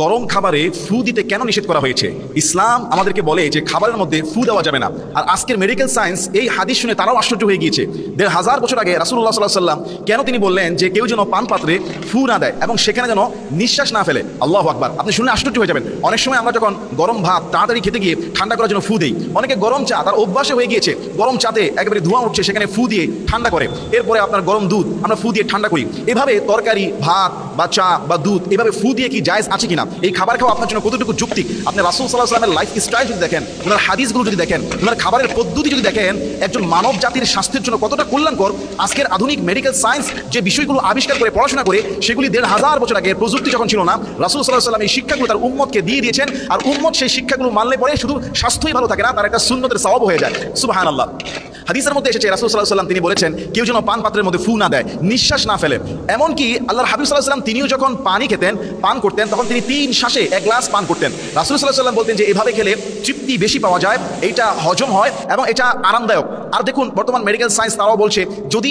গরম খাবারে ফু দিতে কেন নিষেধ করা হয়েছে? ইসলাম আমাদেরকে বলে যে খাবারের মধ্যে ফু দেওয়া যাবে না। আর আজকের মেডিকেল সায়েন্স এই হাদিস শুনে তারাও আশ্চর্য হয়ে গিয়েছে। ১৫০০ বছর আগে রাসূলুল্লাহ সাল্লাল্লাহু আলাইহি ওয়াসাল্লাম কেন তিনি বললেন যে কেউ যেন পান পাত্রে ফু না দেয় এবং সেখানে যেন নিঃশ্বাস না ফেলে। আল্লাহু আকবার! আপনি শুনে আশ্চর্য হয়ে যাবেন। অনেক সময় আমরা যখন গরম ভাত তাড়াতাড়ি খেতে গিয়ে ঠান্ডা করার জন্য ফু দেই। অনেকে গরম চা তার অভ্যাসে হয়ে গিয়েছে, গরম চাতে একেবারে ধোঁয়া উঠছে সেখানে ফু দিয়ে ঠান্ডা করে। এরপরে আপনার গরম দুধ আমরা ফু দিয়ে ঠান্ডা করি। এভাবে তরকারি, ভাত বা চা বা দুধ এভাবে ফু দিয়ে কি জায়েজ আছে কিনা, এই খাবার খাওয়া আপনার জন্য কতটুকু যৌক্তিক? আপনি রাসূল সাল্লাল্লাহু আলাইহি ওয়াসাল্লামের লাইফ স্টাইল যদি দেখেন, ওনার হাদিসগুলো যদি দেখেন, ওনার খাবারের পদ্ধতি যদি দেখেন, একজন মানব জাতির স্বাস্থ্যের জন্য কতটা কল্যাণকর। আজকের আধুনিক মেডিকেল সায়েন্স যে বিষয়গুলো আবিষ্কার করে পড়াশোনা করে, সেগুলি ১৫০০ বছর আগে প্রযুক্তি যখন ছিল না, রাসূল সাল্লাল্লাহু আলাইহি ওয়াসাল্লাম এই শিক্ষাগুলো তার উম্মতকে দিয়ে দিয়েছেন। আর উম্মত সেই শিক্ষাগুলো মানলে পরে শুধু স্বাস্থ্যই ভালো থাকে না, তার একটা সুন্নতের সওয়াব হয়ে যায়। সুবহানাল্লাহ। হাদিসের মধ্যে এসেছে রাসূল সাল্লাল্লাহু আলাইহি ওয়াসাল্লাম তিনি বলেছেন কেউ যেন পান পাত্রের মধ্যে ফু না দেয়, নিঃশ্বাস না ফেলে। এমনকি আল্লাহর হাবিব সাল্লাল্লাহু আলাইহি ওয়াসাল্লাম তিনিও যখন পানি খেতেন, পান করতেন, তখন তিনি ৩ শ্বাসে ১ গ্লাস পান করতেন। রাসূল সাল্লাল্লাহু আলাইহি ওয়াসাল্লাম বলতেন যে এভাবে খেলে তৃপ্তি বেশি পাওয়া যায়, এটা হজম হয় এবং এটা আরামদায়ক। আর দেখুন বর্তমান মেডিকেল সায়েন্স তারাও বলছে যদি